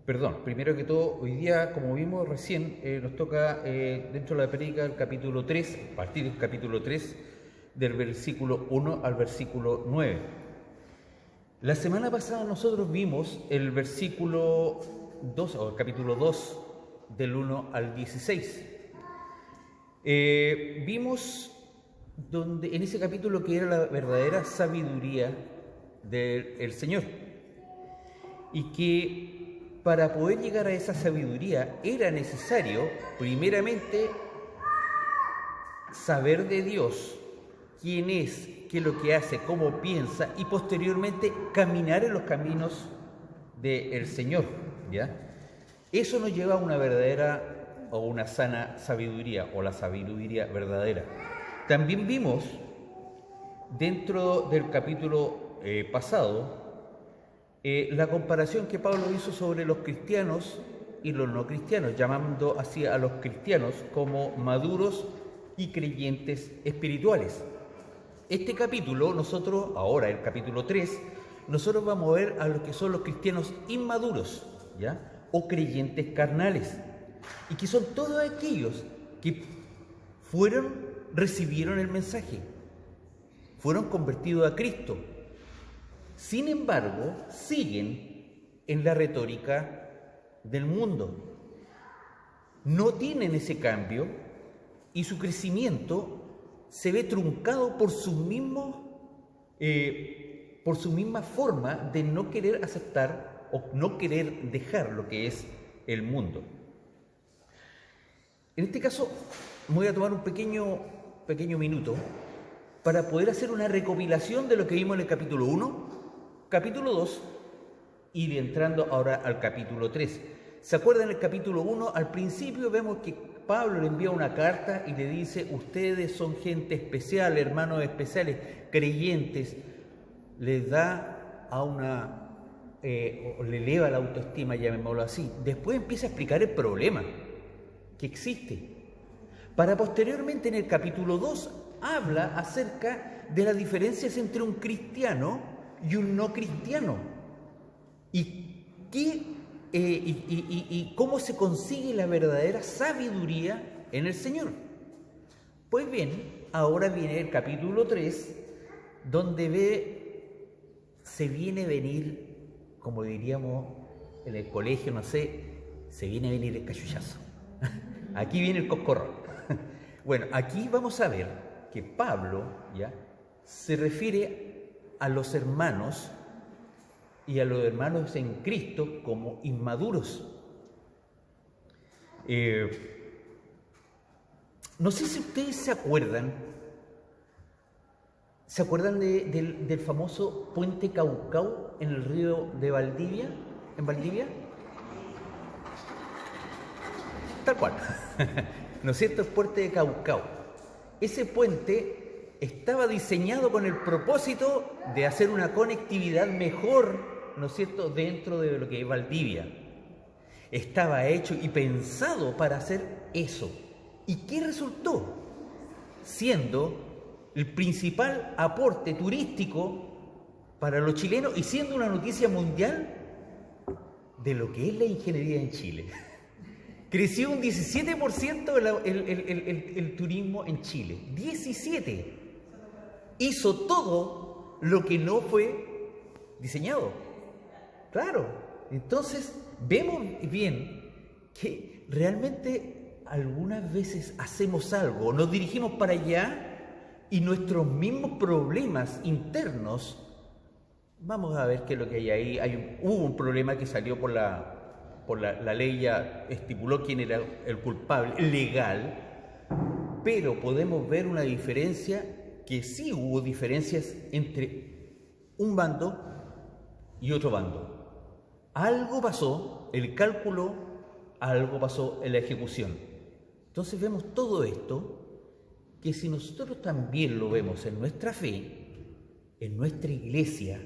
Perdón, primero que todo, hoy día, como vimos recién, nos toca dentro de la prédica el capítulo 3, a partir del capítulo 3, del versículo 1 al versículo 9. La semana pasada nosotros vimos el versículo 2, o el capítulo 2, del 1 al 16. Vimos donde, en ese capítulo que era la verdadera sabiduría del Señor, y que para poder llegar a esa sabiduría era necesario, primeramente, saber de Dios quién es, qué es lo que hace, cómo piensa, y posteriormente caminar en los caminos del Señor, ¿ya? Eso nos lleva a una verdadera o una sana sabiduría, o la sabiduría verdadera. También vimos, dentro del capítulo pasado, la comparación que Pablo hizo sobre los cristianos y los no cristianos, llamando así a los cristianos como maduros y creyentes espirituales. Este capítulo, nosotros, ahora el capítulo 3, nosotros vamos a ver a los que son los cristianos inmaduros, ¿ya? O creyentes carnales, y que son todos aquellos que recibieron el mensaje, fueron convertidos a Cristo. Sin embargo, siguen en la retórica del mundo. No tienen ese cambio y su crecimiento se ve truncado por su misma forma de no querer aceptar o no querer dejar lo que es el mundo. En este caso, me voy a tomar un pequeño minuto para poder hacer una recopilación de lo que vimos en el capítulo 1, capítulo 2 y entrando ahora al capítulo 3. ¿Se acuerdan del capítulo 1? Al principio vemos que Pablo le envía una carta y le dice: ustedes son gente especial, hermanos especiales, creyentes. Les da a o le eleva la autoestima, llamémoslo así. Después empieza a explicar el problema que existe, para posteriormente en el capítulo 2 habla acerca de las diferencias entre un cristiano y un no cristiano, y cómo se consigue la verdadera sabiduría en el Señor. Pues bien, ahora viene el capítulo 3, donde se viene a venir, como diríamos en el colegio, no sé, se viene a venir el cachullazo. Aquí viene el coscorrón. Bueno, aquí vamos a ver que Pablo ya se refiere a los hermanos y a los hermanos en Cristo como inmaduros. No sé si ustedes se acuerdan del famoso puente Caucao en el río de Valdivia, en Valdivia. Tal cual, ¿no es cierto? El puente de Caucao. Ese puente estaba diseñado con el propósito de hacer una conectividad mejor, ¿no es cierto?, dentro de lo que es Valdivia. Estaba hecho y pensado para hacer eso. ¿Y qué resultó? Siendo el principal aporte turístico para los chilenos y siendo una noticia mundial de lo que es la ingeniería en Chile. Creció un 17% el turismo en Chile. 17%. Hizo todo lo que no fue diseñado. Claro. Entonces, vemos bien que realmente algunas veces hacemos algo, nos dirigimos para allá y nuestros mismos problemas internos, vamos a ver qué es lo que hay ahí. Hubo un problema que salió por la ley, ya estipuló quién era el culpable legal, pero podemos ver una diferencia, que sí hubo diferencias entre un bando y otro bando. Algo pasó, el cálculo, algo pasó en la ejecución. Entonces vemos todo esto, que si nosotros también lo vemos en nuestra fe, en nuestra iglesia,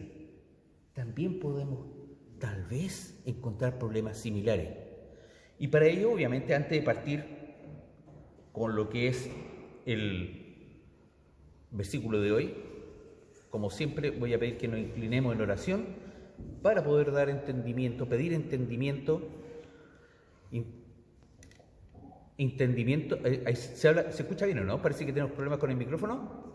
también podemos tal vez encontrar problemas similares. Y para ello, obviamente, antes de partir con lo que es el versículo de hoy, como siempre voy a pedir que nos inclinemos en oración para poder dar entendimiento, pedir entendimiento. Entendimiento, ¿se escucha bien o no? Parece que tenemos problemas con el micrófono.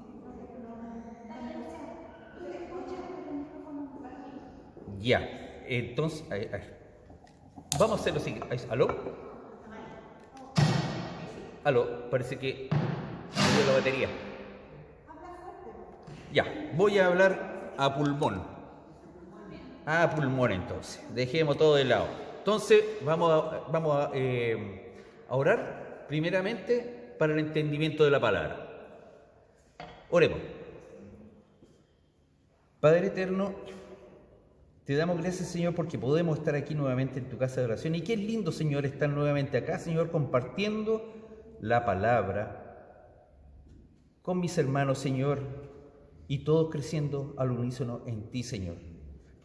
Ya, entonces, vamos a hacer lo siguiente. ¿Aló? ¿Aló? Parece que salió la batería. Ya, voy a hablar a pulmón. A pulmón entonces. Dejemos todo de lado. Entonces, vamos a orar primeramente para el entendimiento de la palabra. Oremos. Padre eterno, te damos gracias, Señor, porque podemos estar aquí nuevamente en tu casa de oración. Y qué lindo, Señor, estar nuevamente acá, Señor, compartiendo la palabra con mis hermanos, Señor, y todos creciendo al unísono en ti, Señor.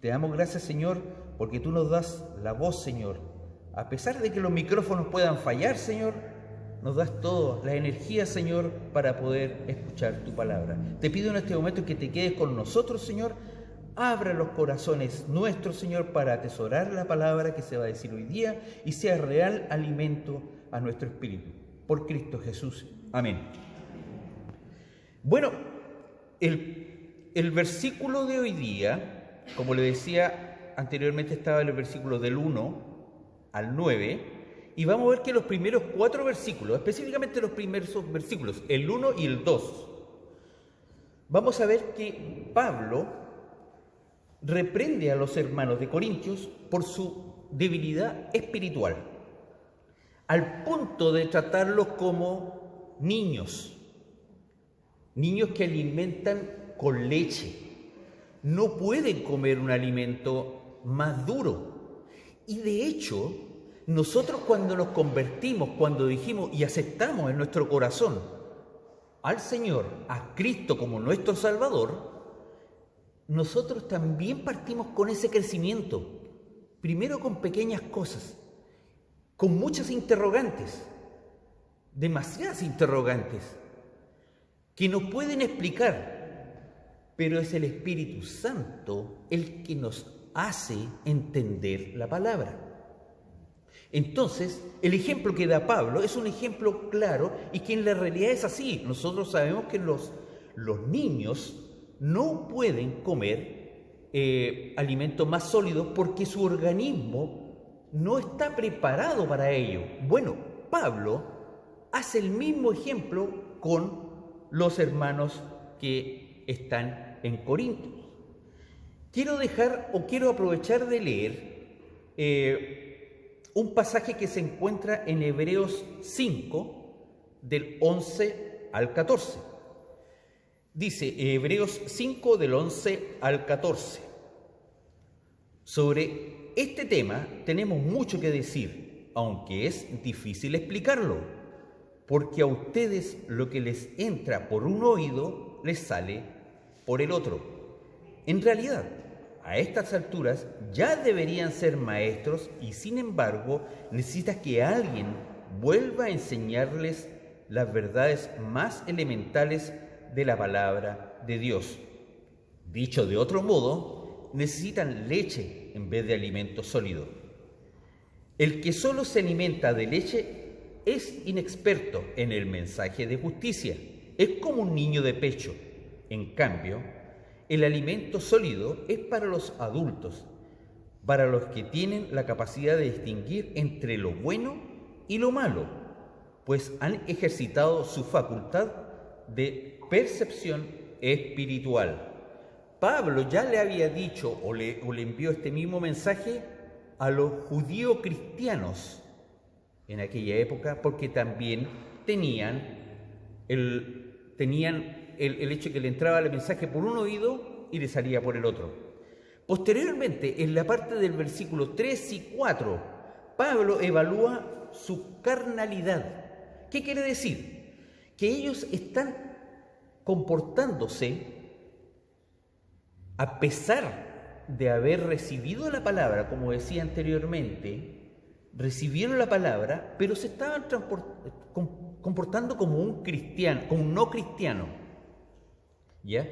Te damos gracias, Señor, porque tú nos das la voz, Señor. A pesar de que los micrófonos puedan fallar, Señor, nos das todo, la energía, Señor, para poder escuchar tu palabra. Te pido en este momento que te quedes con nosotros, Señor. Abra los corazones nuestros, Señor, para atesorar la palabra que se va a decir hoy día y sea real alimento a nuestro espíritu. Por Cristo Jesús. Amén. Bueno, el versículo de hoy día, como le decía anteriormente, estaba en el versículo del 1 al 9, y vamos a ver que los primeros 4 versículos, específicamente los primeros versículos, el 1 y el 2, vamos a ver que Pablo reprende a los hermanos de Corintios por su debilidad espiritual, al punto de tratarlos como niños que alimentan con leche. No pueden comer un alimento más duro. Y de hecho, nosotros cuando nos convertimos, cuando dijimos y aceptamos en nuestro corazón al Señor, a Cristo como nuestro Salvador, nosotros también partimos con ese crecimiento, primero con pequeñas cosas, con muchas interrogantes, demasiadas interrogantes, que nos pueden explicar, pero es el Espíritu Santo el que nos hace entender la palabra. Entonces, el ejemplo que da Pablo es un ejemplo claro y que en la realidad es así. Nosotros sabemos que los niños no pueden comer alimentos más sólidos porque su organismo no está preparado para ello. Bueno, Pablo hace el mismo ejemplo con los hermanos que están en Corinto. Quiero aprovechar de leer un pasaje que se encuentra en Hebreos 5, del 11 al 14. Dice Hebreos 5 del 11 al 14. Sobre este tema tenemos mucho que decir, aunque es difícil explicarlo, porque a ustedes lo que les entra por un oído les sale por el otro. En realidad, a estas alturas ya deberían ser maestros y sin embargo necesitas que alguien vuelva a enseñarles las verdades más elementales de la palabra de Dios. Dicho de otro modo, necesitan leche en vez de alimento sólido. El que solo se alimenta de leche es inexperto en el mensaje de justicia. Es como un niño de pecho. En cambio, el alimento sólido es para los adultos, para los que tienen la capacidad de distinguir entre lo bueno y lo malo, pues han ejercitado su facultad de percepción espiritual. Pablo ya le había dicho o le envió este mismo mensaje a los judíos cristianos en aquella época, porque también tenían el hecho que le entraba el mensaje por un oído y le salía por el otro. Posteriormente, en la parte del versículo 3 y 4, Pablo evalúa su carnalidad. ¿Qué quiere decir? Que ellos están comportándose a pesar de haber recibido la palabra, como decía anteriormente, recibieron la palabra, pero se estaban comportando como un cristiano, como un no cristiano. ¿Ya?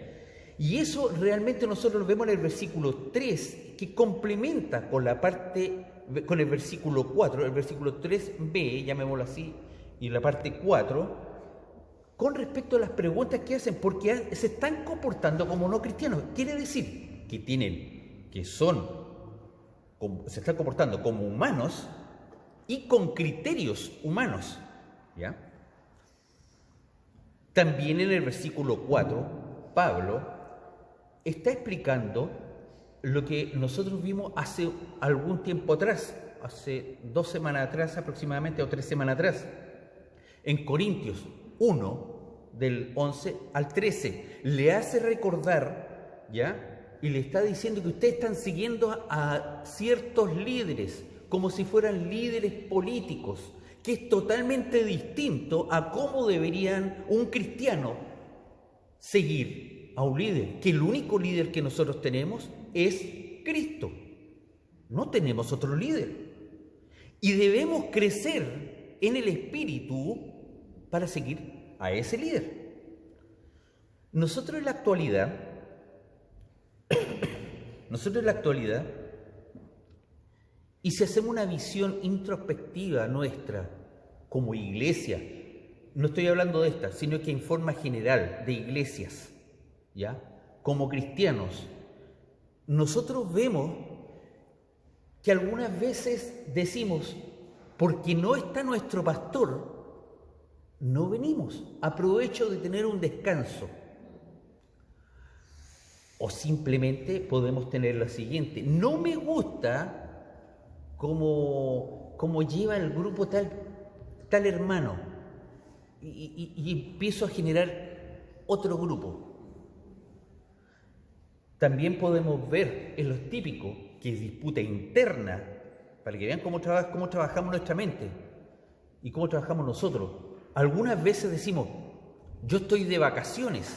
Y eso realmente nosotros lo vemos en el versículo 3, que complementa con la parte, con el versículo 4, el versículo 3b, llamémoslo así, y la parte 4, con respecto a las preguntas que hacen, porque se están comportando como no cristianos. Quiere decir que se están comportando como humanos y con criterios humanos, ¿ya? También en el versículo 4, Pablo está explicando lo que nosotros vimos hace algún tiempo atrás, hace 2 semanas atrás aproximadamente, o 3 semanas atrás, en Corintios 1, del 11 al 13. Le hace recordar, ¿ya? Y le está diciendo que ustedes están siguiendo a ciertos líderes, como si fueran líderes políticos, que es totalmente distinto a cómo deberían un cristiano seguir a un líder, que el único líder que nosotros tenemos es Cristo. No tenemos otro líder. Y debemos crecer en el espíritu para seguir a ese líder. Nosotros en la actualidad, y si hacemos una visión introspectiva nuestra como iglesia, no estoy hablando de esta, sino que en forma general de iglesias, ¿ya? Como cristianos, nosotros vemos que algunas veces decimos, porque no está nuestro pastor, no venimos, aprovecho de tener un descanso. O simplemente podemos tener la siguiente: no me gusta cómo lleva el grupo tal hermano, y empiezo a generar otro grupo. También podemos ver en los típicos, que es disputa interna, para que vean cómo trabajamos nuestra mente y cómo trabajamos nosotros. Algunas veces decimos, yo estoy de vacaciones.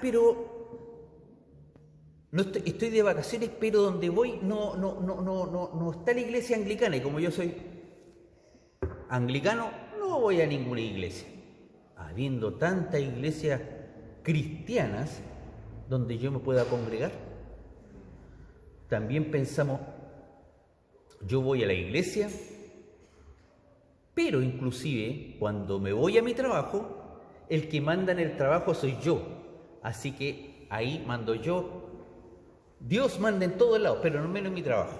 Pero no estoy de vacaciones, pero donde voy no está la iglesia anglicana, y como yo soy anglicano, no voy a ninguna iglesia. Habiendo tantas iglesias cristianas donde yo me pueda congregar. También pensamos, yo voy a la iglesia, pero inclusive cuando me voy a mi trabajo, el que manda en el trabajo soy yo, así que ahí mando yo. Dios manda en todos lados, pero no menos en mi trabajo.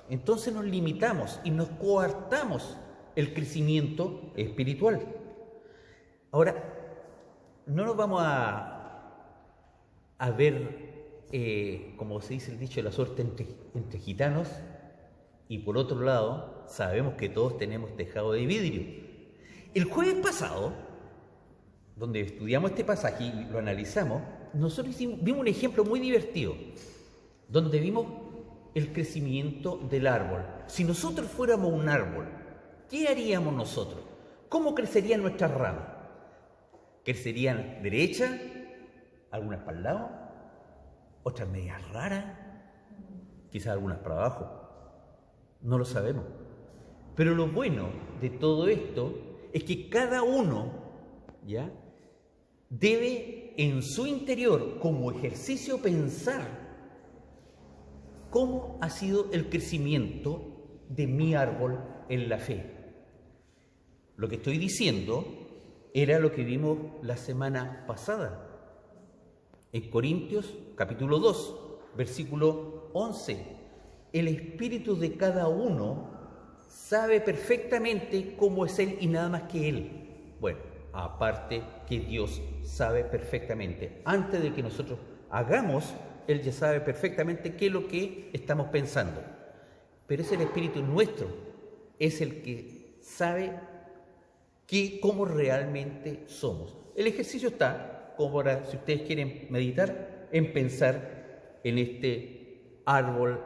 Entonces nos limitamos y nos coartamos el crecimiento espiritual. Ahora, no nos vamos a ver, como se dice el dicho, la suerte entre gitanos, y por otro lado, sabemos que todos tenemos tejado de vidrio. El jueves pasado, donde estudiamos este pasaje y lo analizamos, nosotros vimos un ejemplo muy divertido, donde vimos el crecimiento del árbol. Si nosotros fuéramos un árbol, ¿qué haríamos nosotros? ¿Cómo crecerían nuestras ramas? ¿Crecerían derechas? Algunas para el lado, otras medias raras, quizás algunas para abajo. No lo sabemos. Pero lo bueno de todo esto es que cada uno, ¿ya?, debe en su interior, como ejercicio, pensar cómo ha sido el crecimiento de mi árbol en la fe. Lo que estoy diciendo era lo que vimos la semana pasada en Corintios capítulo 2, versículo 11. El espíritu de cada uno sabe perfectamente cómo es él y nada más que él. Bueno, aparte que Dios sabe perfectamente. Antes de que nosotros hagamos, Él ya sabe perfectamente qué es lo que estamos pensando. Pero es el espíritu nuestro, es el que sabe cómo realmente somos. El ejercicio está, como para, si ustedes quieren meditar, en pensar en este árbol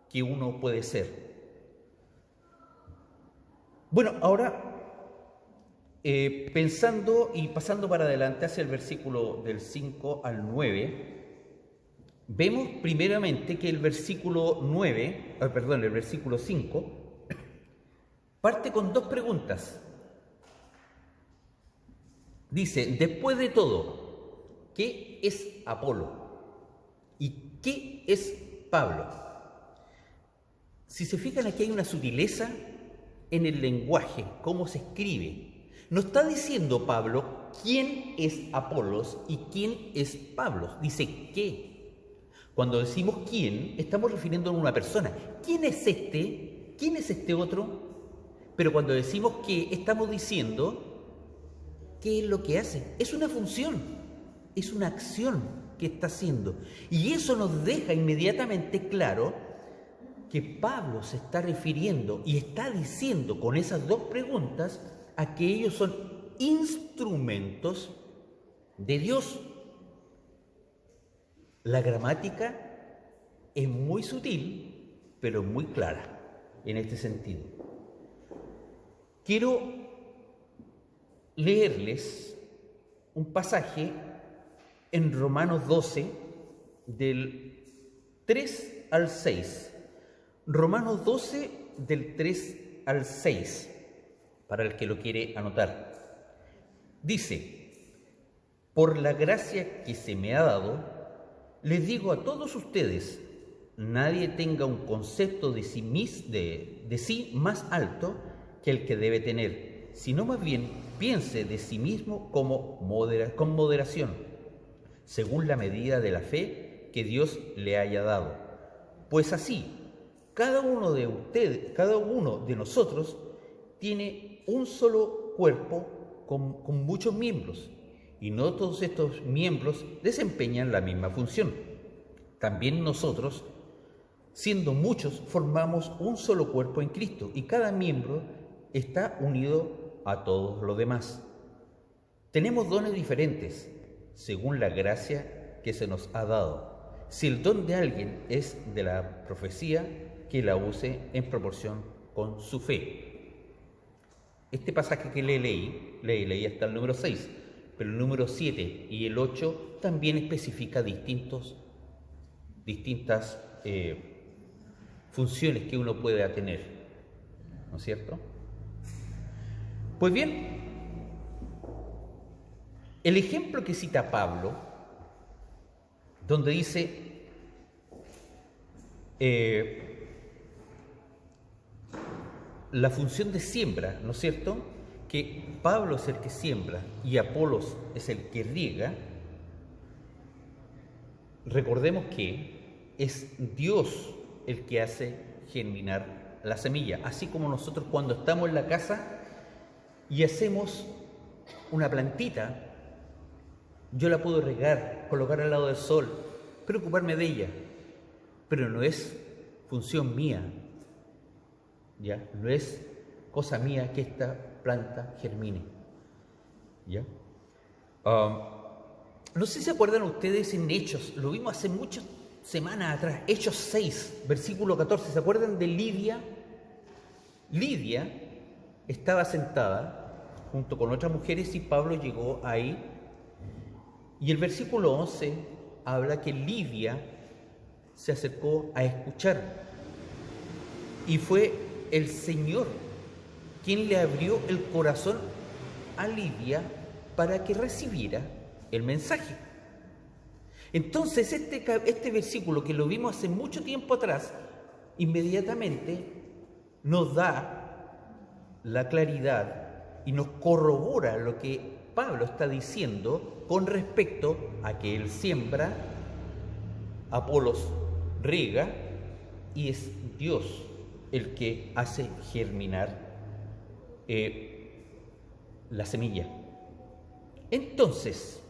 que uno puede ser. Bueno, ahora pensando y pasando para adelante hacia el versículo del 5 al 9, vemos primeramente que el versículo 5 parte con dos preguntas. Dice, después de todo, ¿qué es Apolo? ¿Y qué es Pablo. Si se fijan, aquí hay una sutileza en el lenguaje, cómo se escribe. No está diciendo Pablo quién es Apolos y quién es Pablo. Dice qué. Cuando decimos quién, estamos refiriéndonos a una persona. ¿Quién es este? ¿Quién es este otro? Pero cuando decimos qué, estamos diciendo qué es lo que hace. Es una función, es una acción que está haciendo. Y eso nos deja inmediatamente claro que Pablo se está refiriendo y está diciendo con esas dos preguntas a que ellos son instrumentos de Dios. La gramática es muy sutil, pero muy clara en este sentido. Quiero leerles un pasaje en Romanos 12, del 3 al 6. Romanos 12, del 3 al 6, para el que lo quiere anotar. Dice: por la gracia que se me ha dado, les digo a todos ustedes, nadie tenga un concepto de sí más alto que el que debe tener, sino más bien piense de sí mismo con moderación, según la medida de la fe que Dios le haya dado. Pues así, cada uno de nosotros tiene un solo cuerpo con muchos miembros, y no todos estos miembros desempeñan la misma función. También nosotros, siendo muchos, formamos un solo cuerpo en Cristo, y cada miembro está unido a todos los demás. Tenemos dones diferentes, según la gracia que se nos ha dado. Si el don de alguien es de la profecía, que la use en proporción con su fe. Este pasaje que leí hasta el número 6, pero el número 7 y el 8 también especifica distintas funciones que uno puede tener, ¿no es cierto? Pues bien, el ejemplo que cita Pablo, donde dice la función de siembra, ¿no es cierto?, que Pablo es el que siembra y Apolos es el que riega. Recordemos que es Dios el que hace germinar la semilla, así como nosotros cuando estamos en la casa y hacemos una plantita, yo la puedo regar, colocar al lado del sol, preocuparme de ella, pero no es función mía, ¿ya? No es cosa mía que esta planta germine, ¿ya? No sé si se acuerdan ustedes en Hechos, lo vimos hace muchas semanas atrás, Hechos 6, versículo 14, ¿se acuerdan de Lidia? Lidia estaba sentada junto con otras mujeres y Pablo llegó ahí, y el versículo 11 habla que Lidia se acercó a escuchar, y fue el Señor quien le abrió el corazón a Lidia para que recibiera el mensaje. Entonces este versículo, que lo vimos hace mucho tiempo atrás, inmediatamente nos da la claridad y nos corrobora lo que Pablo está diciendo con respecto a que él siembra, Apolos riega, y es Dios el que hace germinar la semilla. Entonces,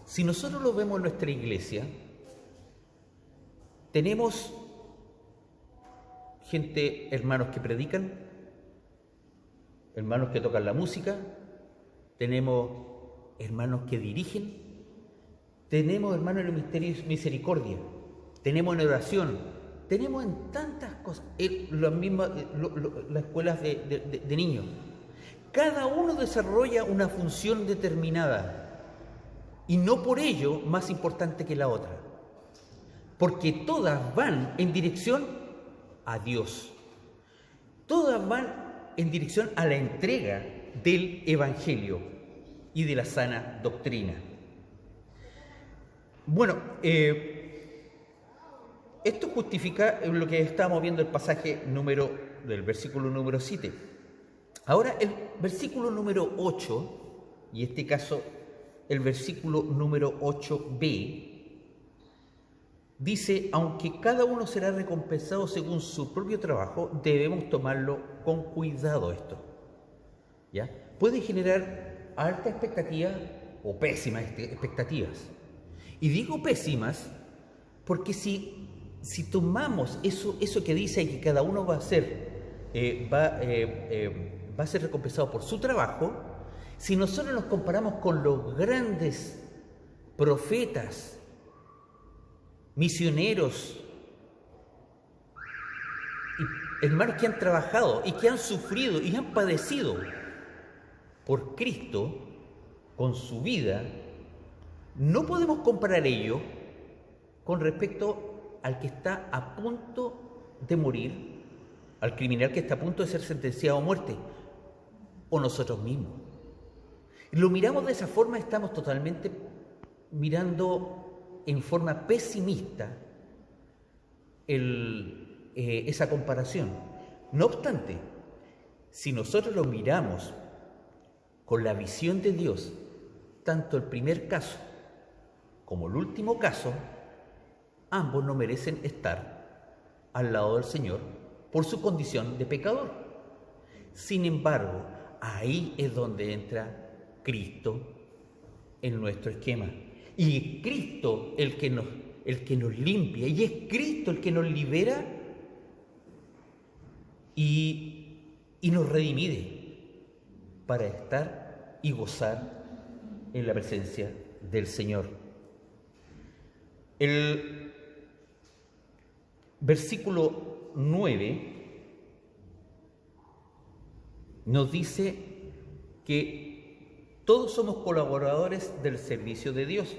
si nosotros lo vemos en nuestra iglesia, tenemos hermanos que predican, hermanos que tocan la música, tenemos hermanos que dirigen, tenemos hermanos en el ministerio de misericordia, tenemos en oración, tenemos en tantas cosas, las escuelas de niños. Cada uno desarrolla una función determinada y no por ello más importante que la otra, porque todas van en dirección a Dios, todas van en dirección a la entrega del Evangelio y de la sana doctrina. Bueno, Esto justifica lo que estábamos viendo el pasaje del versículo número 7. Ahora el versículo número 8, y en este caso el versículo número 8b, dice: aunque cada uno será recompensado según su propio trabajo, debemos tomarlo con cuidado esto. ¿Ya? Puede generar alta expectativa o pésimas expectativas. Y digo pésimas porque si tomamos eso que dice que cada uno va a ser recompensado por su trabajo, si nosotros nos comparamos con los grandes profetas, misioneros, y hermanos que han trabajado y que han sufrido y han padecido por Cristo con su vida, no podemos comparar ello con respecto al que está a punto de morir, al criminal que está a punto de ser sentenciado a muerte, o nosotros mismos. Lo miramos de esa forma, estamos totalmente mirando en forma pesimista esa comparación. No obstante, si nosotros lo miramos con la visión de Dios, tanto el primer caso como el último caso, ambos no merecen estar al lado del Señor por su condición de pecador. Sin embargo, ahí es donde entra Cristo en nuestro esquema. Y es Cristo el que nos limpia, y es Cristo el que nos libera y nos redimide para estar y gozar en la presencia del Señor. El versículo 9 nos dice que todos somos colaboradores del servicio de Dios.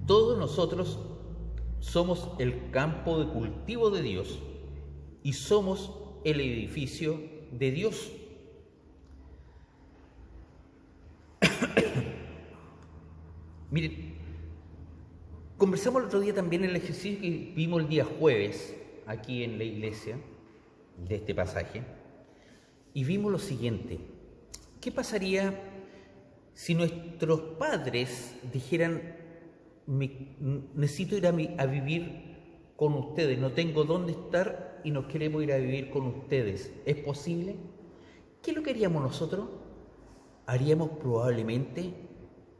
Todos nosotros somos el campo de cultivo de Dios y somos el edificio de Dios. Miren, conversamos el otro día también en el ejercicio que vimos el día jueves aquí en la iglesia de este pasaje, y vimos lo siguiente: ¿qué pasaría si nuestros padres dijeran: necesito ir a vivir con ustedes, no tengo dónde estar y nos queremos ir a vivir con ustedes? ¿Es posible? ¿Qué es lo que haríamos nosotros? Haríamos probablemente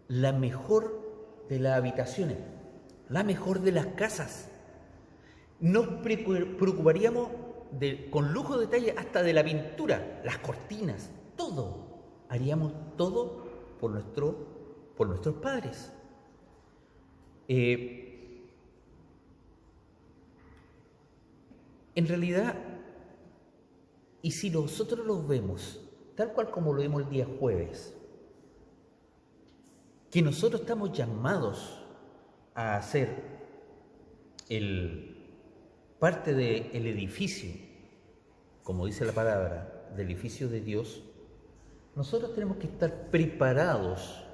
la mejor de las habitaciones, la mejor de las casas. Nos preocuparíamos con lujo de detalle hasta de la pintura, las cortinas, todo. Haríamos todo por nuestros padres. En realidad, y si nosotros los vemos tal cual como lo vimos el día jueves, que nosotros estamos llamados a hacer parte del edificio, como dice la palabra, del edificio de Dios, nosotros tenemos que estar preparados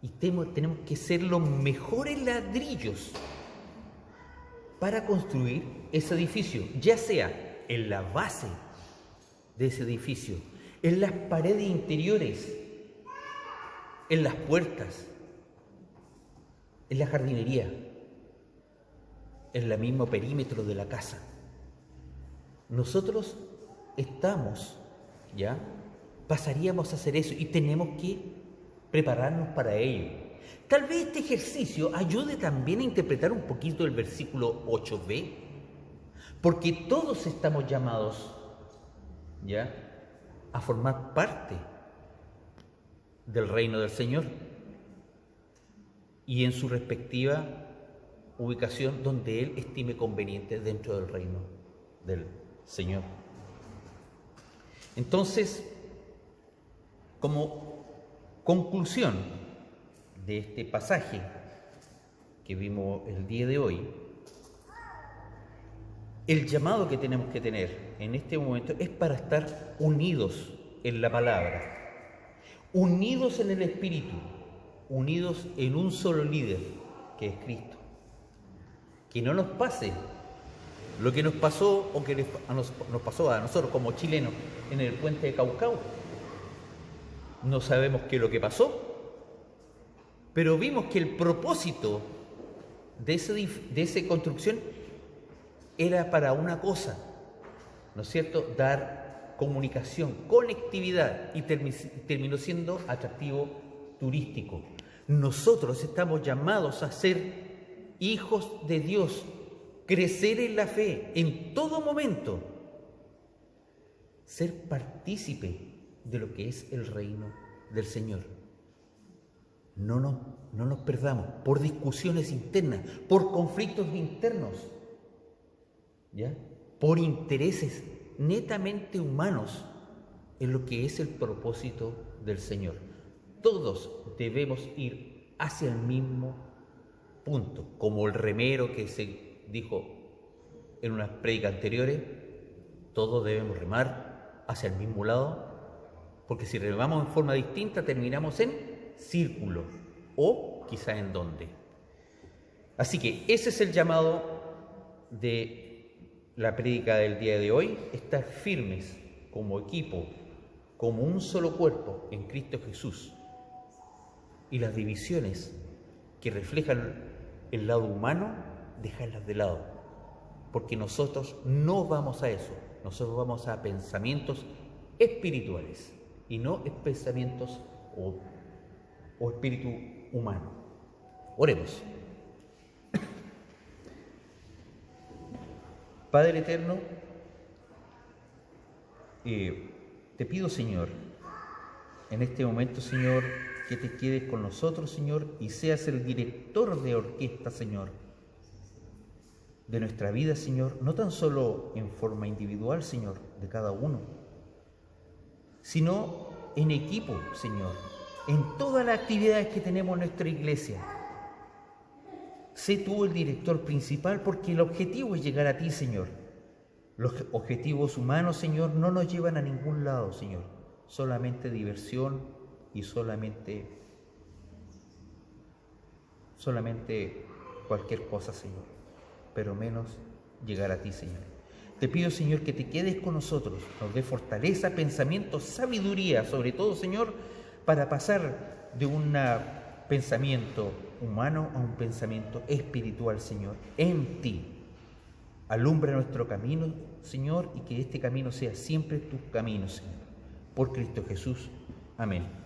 y tenemos que ser los mejores ladrillos para construir ese edificio, ya sea en la base de ese edificio, en las paredes interiores, en las puertas, en la jardinería, en el mismo perímetro de la casa. Nosotros pasaríamos a hacer eso y tenemos que prepararnos para ello. Tal vez este ejercicio ayude también a interpretar un poquito el versículo 8b, porque todos estamos llamados a formar parte del reino del Señor y en su respectiva ubicación donde Él estime conveniente dentro del reino del Señor. Entonces, como conclusión de este pasaje que vimos el día de hoy, el llamado que tenemos que tener en este momento es para estar unidos en la palabra, unidos en el Espíritu, unidos en un solo líder, que es Cristo. que no nos pase lo que nos pasó o que nos pasó a nosotros como chilenos en el puente de Caucao. No sabemos qué es lo que pasó, pero vimos que el propósito de esa construcción era para una cosa, ¿no es cierto? Dar comunicación, conectividad, y terminó siendo atractivo turístico. Nosotros estamos llamados a ser hijos de Dios, crecer en la fe en todo momento, ser partícipe de lo que es el reino del Señor. No nos perdamos por discusiones internas, por conflictos internos, ¿ya? Por intereses netamente humanos en lo que es el propósito del Señor. Todos debemos ir hacia el mismo punto, como el remero que se dijo en unas prédicas anteriores. Todos debemos remar hacia el mismo lado, porque si remamos en forma distinta terminamos en círculo, o quizá en dónde. Así que ese es el llamado de la prédica del día de hoy: estar firmes como equipo, como un solo cuerpo en Cristo Jesús, y las divisiones que reflejan el lado humano, dejarlas de lado, porque nosotros no vamos a eso. Nosotros vamos a pensamientos espirituales y no pensamientos o espíritu humano. Oremos. Padre eterno, te pido, Señor, en este momento, Señor, que te quedes con nosotros, Señor, y seas el director de orquesta, Señor, de nuestra vida, Señor, no tan solo en forma individual, Señor, de cada uno, sino en equipo, Señor, en todas las actividades que tenemos en nuestra iglesia. Sé tú el director principal, porque el objetivo es llegar a ti, Señor. Los objetivos humanos, Señor, no nos llevan a ningún lado, Señor. Solamente diversión y solamente cualquier cosa, Señor, pero menos llegar a ti, Señor. Te pido, Señor, que te quedes con nosotros, nos dé fortaleza, pensamiento, sabiduría, sobre todo, Señor, para pasar de un pensamiento humano a un pensamiento espiritual, Señor, en ti. Alumbra nuestro camino, Señor, y que este camino sea siempre tu camino, Señor. Por Cristo Jesús. Amén.